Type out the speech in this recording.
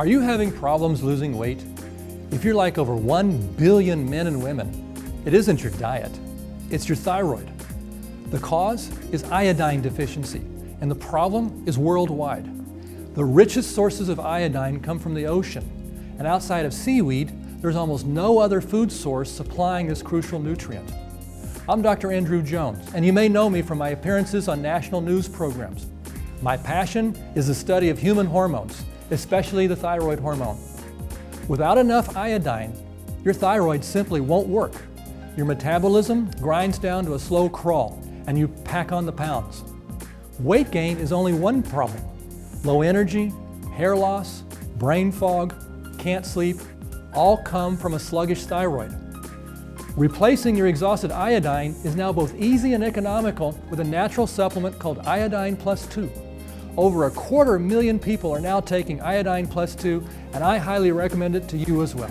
Are you having problems losing weight? If you're like over 1 billion men and women, it isn't your diet, it's your thyroid. The cause is iodine deficiency, and the problem is worldwide. The richest sources of iodine come from the ocean, and outside of seaweed, there's almost no other food source supplying this crucial nutrient. I'm Dr. Andrew Jones, and you may know me from my appearances on national news programs. My passion is the study of human hormones, especially the thyroid hormone. Without enough iodine, your thyroid simply won't work. Your metabolism grinds down to a slow crawl, and you pack on the pounds. Weight gain is only one problem. Low energy, hair loss, brain fog, can't sleep, all come from a sluggish thyroid. Replacing your exhausted iodine is now both easy and economical with a natural supplement called Iodine Plus 2. Over 250,000 people are now taking Iodine Plus 2, and I highly recommend it to you as well.